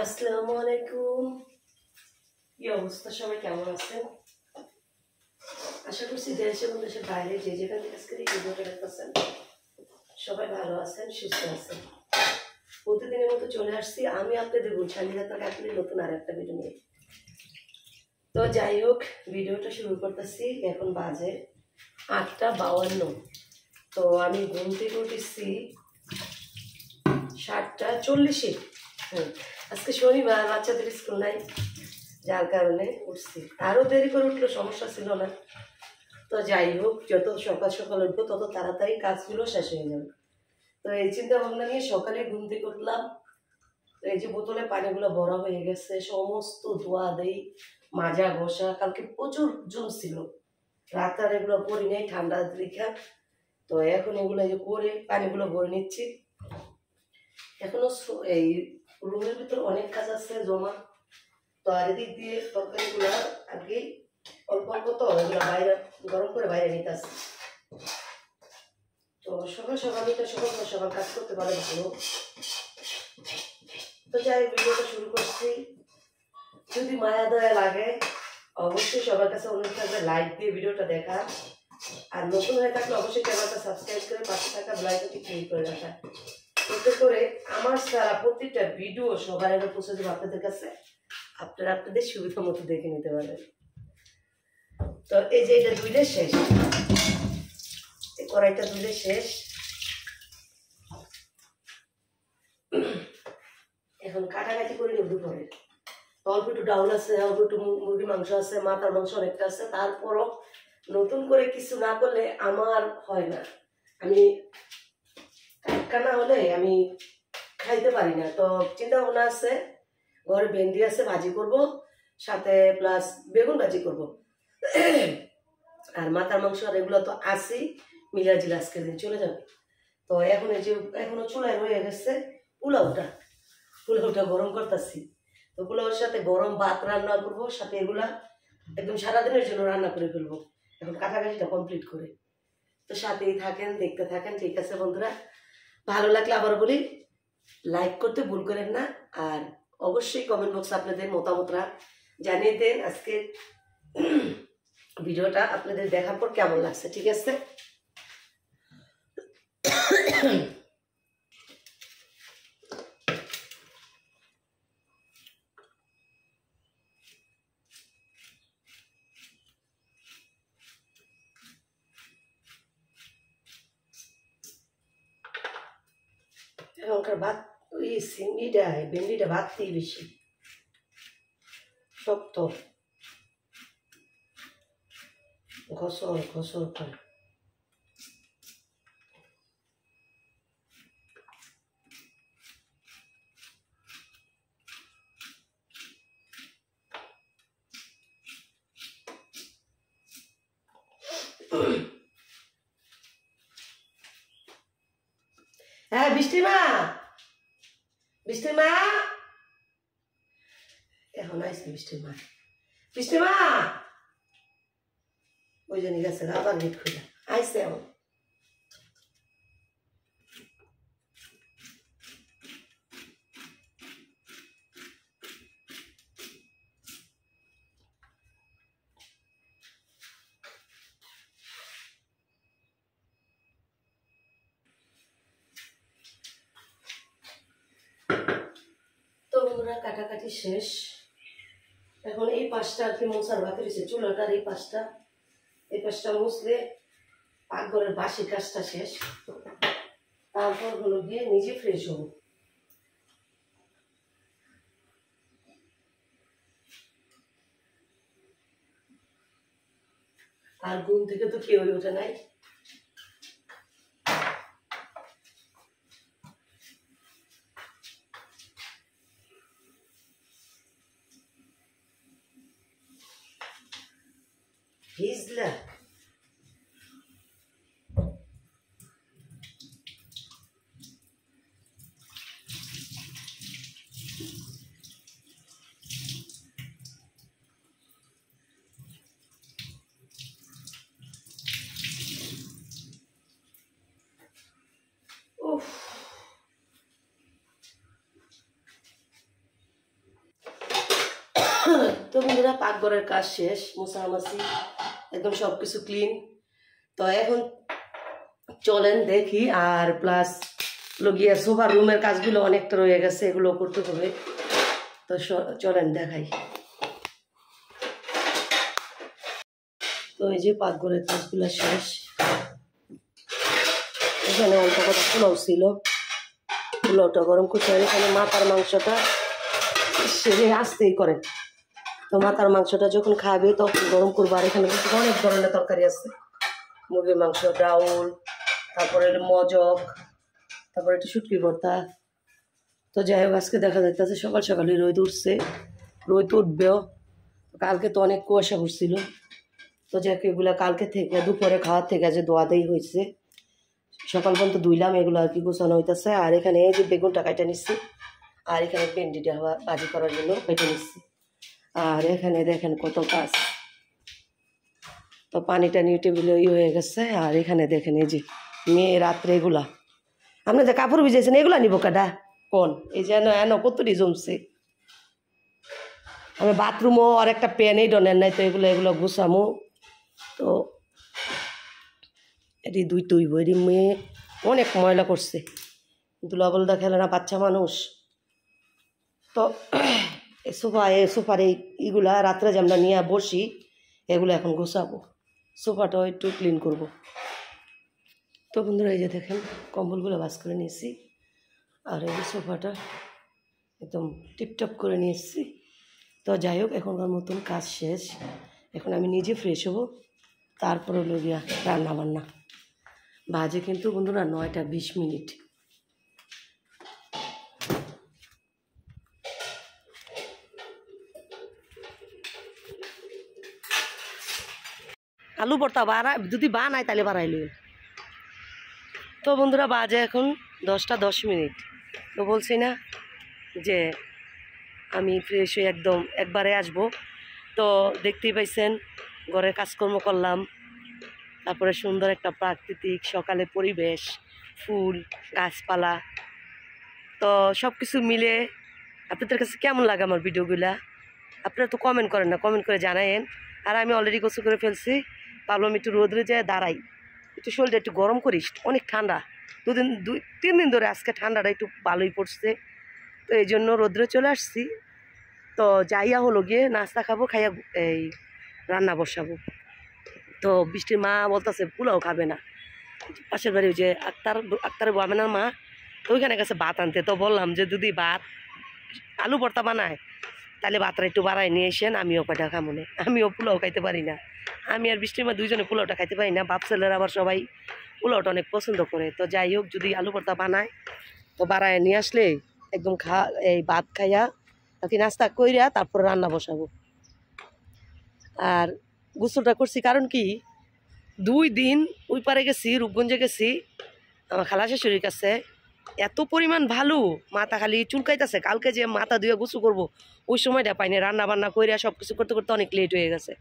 আসসালামু আলাইকুম। কি অবস্থা, সবাই কেমন আছেন? আশা করছি দেশ এবং দেশের বাইরে যে যেখান থেকে আজকের এই ভিডিওটা দেখতেছেন সবাই ভালো আছেন, সুস্থ আছেন। প্রতিদিনের মতো চলে আসছি আমি আপনাদের গুলশান আপনাদের নতুন আর একটা ভিডিও নিয়ে। তো যাই হোক, ভিডিওটা শুরু করতেছি। এখন বাজে 8:52। তো আমি ঘুম থেকে উঠেছি 7:40। আজকে শনিবার, বাচ্চাদের স্কুল নাই, যার কারণে উঠছি। আরও দেরি করে উঠলে সমস্যা ছিল না। তো যাই হোক, যত সকাল সকাল উঠবো তত তাড়াতাড়ি কাজগুলো শেষ হয়ে যাবে। তো এই চিন্তা ভাবনা নিয়ে সকালে ঘুম থেকে উঠলাম। তো এই যে বোতলে পানিগুলো ভরা হয়ে গেছে, সমস্ত ধোয়া দেই, মাজা ঘষা। কালকে প্রচুর জুম ছিল, রাত আর এগুলো করি নেই ঠান্ডা দীক্ষা। তো এখন এগুলো যে করে পানিগুলো ভরে নিচ্ছি। এখনো এই রুমের ভিতর অনেক কাজ আছে জমা। তো আর এদিক দিয়ে তরকারিগুলো আর কি অল্প অল্প, তো এগুলো বাইরে গরম করে বাইরে নিতে আসছে। তো সকাল সকাল কাজ করতে পারে ভালো। তো যাই ভিডিওটা শুরু করছি। যদি মায়া দয়া লাগে অবশ্যই সবার কাছে অনুরোধ থাকবে লাইক দিয়ে ভিডিওটা দেখা। আর নতুন হয়ে থাকলে অবশ্যই চ্যানেলটা সাবস্ক্রাইব করে পাশে থাকা বেল আইকনটি ক্লিক করে রাখা, এতে করে আমার সারা প্রত্যেকটা ভিডিও সবার আগে পৌঁছে দেবো আপনাদের কাছে। আপনারা আপনাদের সুবিধা মতো দেখে নিতে পারবেন। তো এই যে এটা ধুইলে শেষ, এই কড়াইটা ধুইলে শেষ। এখন কাটাকাটি করে নেব দুপুরে। অল্প একটু ডাউল আছে, অল্প একটু মুরগির মাংস আছে, মাথার মাংস অনেকটা আছে। তারপরও নতুন করে কিছু না করলে আমার হয় না। আমি টাটকা না হলে আমি খাইতে পারি না। তো চিন্তা ভাবনা আছে, ঘরে ভেন্ডি আছে, ভাজি করব, সাথে প্লাস বেগুন ভাজি করব। আর মাথার মাংস আর এগুলো তো আছেই, মিলাজিল আজকের দিন চলে যাবে। তো এখন এই যে এখনো চুলায় রয়ে গেছে পোলাওটা গরম করতেছি। তো পোলাওর সাথে গরম ভাত রান্না করবো, সাথে এগুলা একদম সারাদিনের জন্য রান্না করে ফেলবো এখন কাটাকাটিটা কমপ্লিট করে। তো সাথেই থাকেন, দেখতে থাকেন। ঠিক আছে বন্ধুরা, ভালো লাগলে আবার বলি লাইক করতে ভুল করেন না। আর অবশ্যই কমেন্ট বক্সে আপনাদের মতামতরা জানিয়ে দেন আজকে ভিডিওটা আপনাদের দেখার পর কেমন লাগছে। ঠিক আছে, এখনকার ভাত ওই সিমড়িটা ভেন্ডিটা ভাততেই বেশি শক্ত, ঘসর ঘসর করে। হ্যাঁ বৃষ্টি মা, বৃষ্টির মা এখন আইসি। বৃষ্টি মা ওই জন্য গেছে আবার গেট খুলে আইসে এখন। তো বন্ধুরা, কাটাকাটি শেষ। এখন এই পাশটা আর কি মোছার বাকি রয়েছে, চুলাটার এই পাশটা মুছলে পাকঘরের বাসি কাজটা শেষ। তারপর হলো গিয়ে নিজে ফ্রেশ হবো। আর ঘুম থেকে তো কেউই ওঠে নাই। ভিজলা উফ, তো বন্ধুরা পাকঘরের কাজ শেষ, মোছামাছি একদম সব কিছু ক্লিন। তো এখন চলেন দেখি, আর প্লাস লগিয়া সোফার রুমের কাজগুলো অনেকটা রয়ে গেছে, এগুলো করতে হবে। তো চলেন দেখাই। তো এই যে পাকঘরের কাজগুলো শেষ। এখানে অল্প কটা পোলাও ছিল, পোলাওটা গরম করতে, আর এখানে মাথার মাংসটা সেরে আসতেই করেন। তো মাথার মাংসটা যখন খাবে তখন গরম করবো। আর এখানে কিন্তু অনেক ধরনের তরকারি আছে, মুরগির মাংস, ডাউল, তারপরে মজক, তারপরে একটু শুটকি ভর্তা। তো যাই হোক, আজকে দেখা যাইতেছে সকাল সকালে রোদ উঠছে, রোদ উঠবেও। কালকে তো অনেক কুয়াশা পড়ছিল। তো যাক, এগুলা কালকে থেকে দুপুরে খাওয়ার থেকে যে দোয়া দেই হয়েছে, সকাল পর্যন্ত ধুইলাম, এগুলো আর কি গোছানো হইতেছে। আর এখানে এই যে বেগুনটা কাটা নিচ্ছি, আর এখানে ভেন্ডিটা ভাজি করার জন্য কেটে নিচ্ছি। আর এখানে দেখেন কত কাজ। তো পানিটা নিয়ে টেবিলে হয়ে গেছে। আর এখানে দেখেন এই যে মেয়ে রাত্রে এগুলা, আপনি যে কাপড় ভিজেছেন এগুলা নিব কাটা কোন, এই যে এনো কতটি জমছে। আমি বাথরুমও আর একটা প্যানেই ডনের নাই, তো এগুলো গুছামো। তো এটি দুই তুইব, এটি মেয়ে অনেক ময়লা করছে, দুলাবলদা খেলে না, বাচ্চা মানুষ। তো সোফার এইগুলা রাত্রে যে আমরা নিয়ে বসি, এগুলো এখন গুছাবো, সোফাটাও একটু ক্লিন করব। তো বন্ধুরা এই যে দেখেন কম্বলগুলো ভাঁজ করে নিয়েছি, আর এই যে সোফাটা একদম টিপটপ করে নিয়ে এসেছি। তো যাই হোক, এখনকার মতন কাজ শেষ। এখন আমি নিজে ফ্রেশ হবো, তারপরে হলো গিয়া রান্না বান্না। বাজে কিন্তু বন্ধুরা 9টা 20 মিনিট। আলু ভর্তা যদি বানাই তাহলে বাড়াইল। তো বন্ধুরা বাজে এখন 10টা 10 মিনিট। তো বলছি না যে আমি ফ্রেশ হয়ে একদম একবারে আসবো। তো দেখতেই পাইছেন ঘরের কাজকর্ম করলাম, তারপরে সুন্দর একটা প্রাকৃতিক সকালে পরিবেশ, ফুল গাছপালা। তো সব কিছু মিলে আপনাদের কাছে কেমন লাগে আমার ভিডিওগুলা? আপনারা তো কমেন্ট করেন না, কমেন্ট করে জানায়েন। আর আমি অলরেডি গোসল করে ফেলছি, ভাবলাম একটু রোদ্রে যায় দাঁড়াই, একটু শরীরটা একটু গরম করিস, অনেক ঠান্ডা। 2-3 দিন ধরে আজকে ঠান্ডাটা একটু ভালোই পড়ছে, তো এই জন্য রোদ্রে চলে আসছি। তো যাইয়া হলো গিয়ে নাস্তা খাবো, খাইয়া এই রান্না বসাবো। তো বৃষ্টির মা বলতেছে পোলাও খাবে না, পাশের বাড়ি ওই যে আক্তারের বামেনার মা, তো ওইখানে গেছে ভাত আনতে। তো বললাম যে যদি ভাত আলু ভর্তা বানায় তাহলে ভাতটা একটু বাড়াই নিয়ে এসেন, আমিও কয়টা খামো না, আমিও পোলাও খাইতে পারি না। আমি আর বৃষ্টির মা দুইজনে পোলাওটা খাইতে পারি না, বাপ ছেলেরা আবার সবাই পোলাওটা অনেক পছন্দ করে। তো যাই হোক, যদি আলু ভর্তা বানায় তো বাড়ায় নিয়ে আসলে একদম এই ভাত খাইয়া আর কি নাস্তা কইরা তারপর রান্না বসাবো। আর গোসলটা করছি কারণ কি, 2 দিন ওই পারে গেছি, রূপগঞ্জে গেছি আমার খালা শাশুড়ির কাছে। এত পরিমাণ ভালো, মাথা খালি চুলকাইতেছে। কালকে যে মাথা ধুয়ে গোসল করবো ওই সময়টা পাইনি, রান্না বান্না করে সব কিছু করতে করতে অনেক লেট হয়ে গেছে,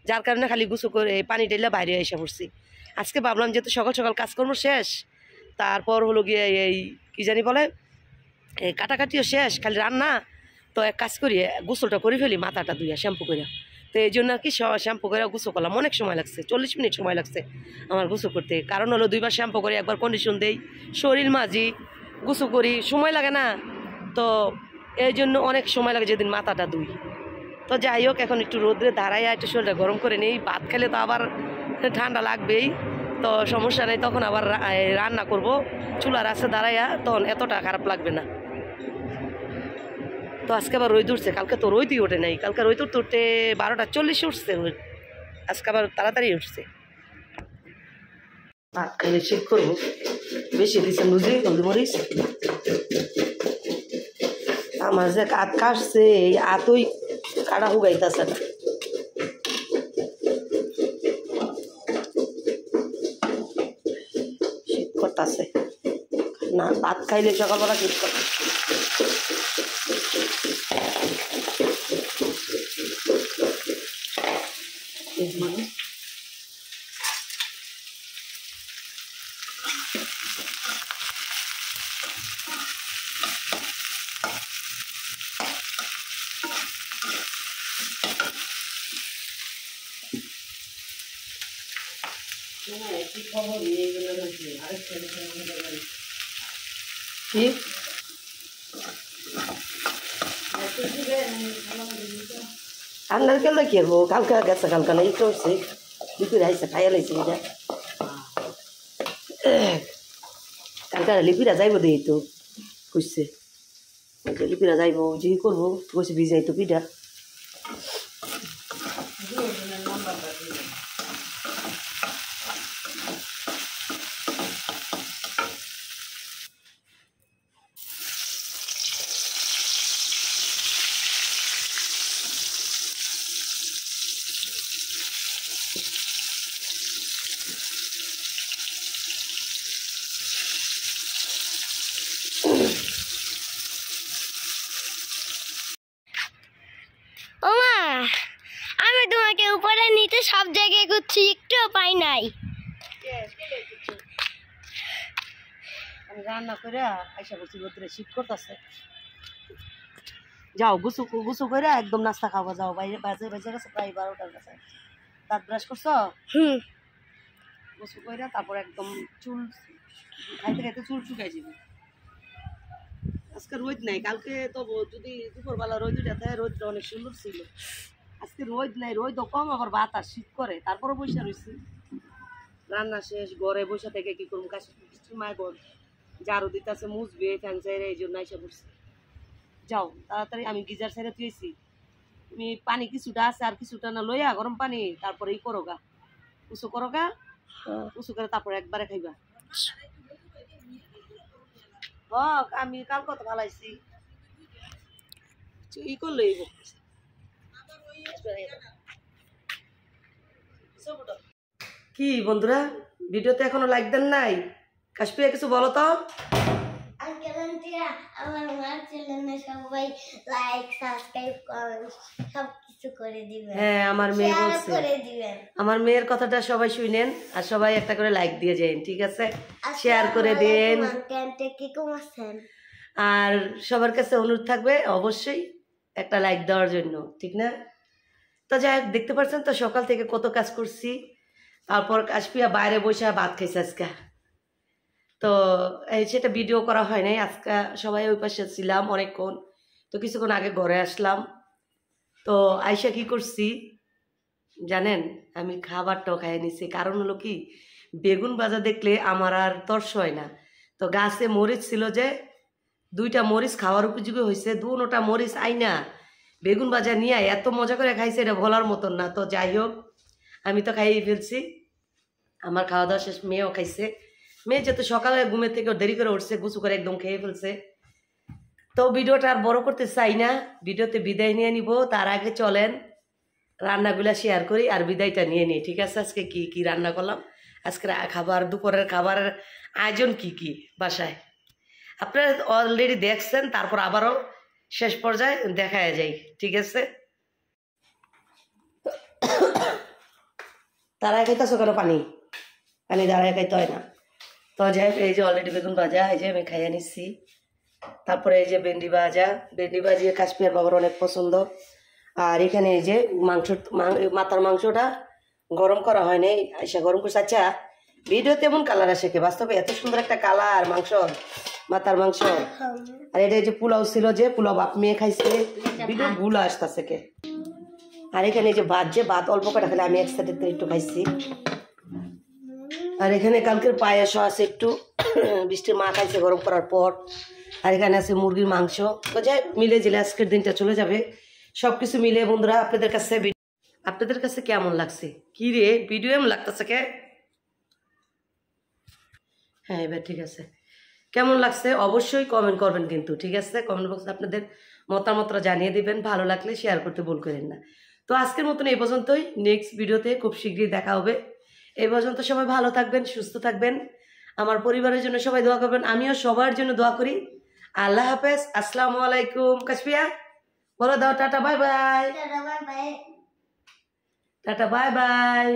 যার কারণে খালি গোসল করে পানি ঢেলে বাইরে এসে পড়ছি। আজকে ভাবলাম যেহেতু সকাল সকাল কাজকর্ম শেষ, তারপর হলো গিয়ে এই কী জানি বলে এই কাটাকাটিও শেষ, খালি রান্না। তো এক কাজ করি, গোসলটা করে ফেলি মাথাটা ধুইয়া শ্যাম্পু করে। তো এই জন্য আর কি শ্যাম্পু করে গোসল করলাম, অনেক সময় লাগছে, 40 মিনিট সময় লাগছে আমার গোসল করতে। কারণ হলো 2বার শ্যাম্পু করে, একবার কন্ডিশন দেই, শরীর মাজি, গোসল করি, সময় লাগে না। তো এই জন্য অনেক সময় লাগে যেদিন মাথাটা ধুই। তো যাই হোক, এখন একটু রোদ্রে দাঁড়াইয়া একটু শরীরটা গরম করে নিই, ভাত খেলে তো আবার ঠান্ডা লাগবেই। তো সমস্যা নেই, তখন আবার রান্না করব চুলার আছে দাঁড়াইয়া, তখন এতটা খারাপ লাগবে না। তো আজকে আবার রোদ উঠছে, কালকে তো রোদই ওঠে নাই, কালকে রোদ উঠতে উঠতে 12টা 40 উঠছে, আজকে আবার তাড়াতাড়ি উঠছে। ভাত খাইলে চেক করবো, বেশি দিচ্ছেন বুঝি হলদি মরিচ। আমার যে কাঠ কাটছে এই আতই কাটা হুগাইতেছে না। শীত করতেছে না, ভাত খাইলে সকালবেলা শীত করতে। আপনার কেলে কি হবো কালকা গেছে কালকা না একটু হচ্ছে লিপির আইসে খাইয়া লাইছে এটা কালকা লিপিরা যাইব দিই তো খুঁজছে লিপিরা যাইব যে করবো কইছে ভিজাই তো পিঠা ওমা আমি তোমাকে উপরে নিতে সব জায়গায় ঘুরছি একটুও পাই নাই। আমি রান্না করে আইসা বলছি রোদ্রে শীত করতেছে যাও গুছু গুছু করে একদম নাস্তা খাওয়া যাও বাইরে বাজে বাজে গেছে প্রায় 12টার কাছে দাঁত ব্রাশ করছো গুছু করে তারপর একদম চুল খাইতে খাইতে চুল শুকাই যাবে আজকে রোদ নাই কালকে তো যদি দুপুরবেলা রোদ উঠাতে রোদটা অনেক সুন্দর ছিল আজকে রোদ নাই রোদ কম আবার বাতাস শীত করে তারপরে বসে রয়েছি রান্না শেষ ঘরে বসে থেকে কি করবো কাশি মায় ঘর ঝাড়ু দিতেছে মুছবে ফ্যান চাইরে এই জন্য এসে বসছে যাও তাড়াতাড়ি আমি গিজার ছেড়ে দিয়েছি তুমি পানি কিছুটা আছে আর কিছুটা না লইয়া গরম পানি তারপরে ই করো গা উঁচু করো গা উঁচু করে তারপরে একবারে খাইবা আমি কাল কত ভালাইছি ই করলে কি বন্ধুরা ভিডিওতে এখনো লাইক দেন নাই কাশপিয়া কিছু বলো তো আমার মার চ্যানেলে সবাই লাইক সাবস্ক্রাইব কমেন্ট সবকিছু করে দিবেন হ্যাঁ আমার মেয়ে বলছে আমার মেয়ের কথাটা সবাই শুনেন আর সবাই একটা করে লাইক দিয়ে যান ঠিক আছে শেয়ার করে দেন আর সবার কাছে অনুরোধ থাকবে অবশ্যই একটা লাইক দেওয়ার জন্য ঠিক না তো যাই দেখতে পাচ্ছেন তো সকাল থেকে কত কাজ করছি তারপর কাশপিয়া বাইরে বসে ভাত খাইছে আজকে তো এই সেটা ভিডিও করা হয় নাই আজকে সবাই ওই পাশে ছিলাম অনেকক্ষণ তো কিছুক্ষণ আগে ঘরে আসলাম তো আইসা কি করছি জানেন আমি খাবারটাও খাইয়ে নিছি কারণ হলো কি বেগুন ভাজা দেখলে আমার আর তর্স হয় না তো গাছে মরিচ ছিল যে 2টা মরিচ খাওয়ার উপযোগী হয়েছে 2টা মরিচ আইনা বেগুন ভাজা নিয়ে এত মজা করে খাইছে এটা বলার মতন না তো যাই হোক আমি তো খাইয়ে ফেলছি আমার খাওয়া দাওয়া শেষ মেয়েও খাইছে মেয়ে যেহেতু সকালে ঘুমের থেকে দেরি করে উঠছে গুছু করে একদম খেয়ে ফেলছে তো ভিডিওটা আর বড় করতে চাই না ভিডিওতে বিদায় নিয়ে নিব তার আগে চলেন রান্নাগুলা শেয়ার করি আর বিদায়টা নিয়ে নিই ঠিক আছে আজকে কি কি রান্না করলাম আজকে খাবার দুপুরের খাবারের আয়োজন কি কি বাসায় আপনারা অলরেডি দেখছেন তারপর আবারও শেষ পর্যায়ে দেখা যায় ঠিক আছে তারা খাইতেছো কেন পানি পানি দাঁড়ায় খাইতে হয় না তো যাই এই যে অলরেডি বেগুন ভাজা এই যে আমি খাইয়ে নিচ্ছি তারপরে এই যে ভেন্ডি ভাজিয়ে কাশ্মীর বাবার অনেক পছন্দ আর এখানে এই যে মাথার মাংসটা গরম করা হয় নাই আইসা গরম করছে আচ্ছা ভিডিও তেমন কালার আসে কে বাস্তবে এত সুন্দর একটা কালার মাংস মাথার মাংস আর এটা যে পোলাও ছিল যে পোলাও বাপ মেয়ে খাইছে ভিডিও ভুল আসতেছে কে আর এখানে যে ভাত অল্প কটা খেলে আমি একসাথে একটু খাইছি আর এখানে কালকের পায়েসও আছে একটু বৃষ্টির মা খাইছে গরম করার পর আর এখানে আছে মুরগির মাংস তো যাই মিলে জিলে আজকের দিনটা চলে যাবে সব কিছু মিলে বন্ধুরা আপনাদের কাছে কেমন লাগছে কি রে ভিডিও এমন লাগতেছে কে হ্যাঁ এবার ঠিক আছে কেমন লাগছে অবশ্যই কমেন্ট করবেন কিন্তু ঠিক আছে কমেন্ট বক্সে আপনাদের মতামতটা জানিয়ে দিবেন ভালো লাগলে শেয়ার করতে ভুল করেন না তো আজকের মতন এই পর্যন্তই নেক্সট ভিডিওতে খুব শীঘ্রই দেখা হবে এই পর্যন্ত সবাই ভালো থাকবেন সুস্থ থাকবেন আমার পরিবারের জন্য সবাই দোয়া করবেন আমিও সবার জন্য দোয়া করি আল্লাহ হাফেজ আসসালামু আলাইকুম কাশপিয়া বলো দাও tata bye bye tata bye bye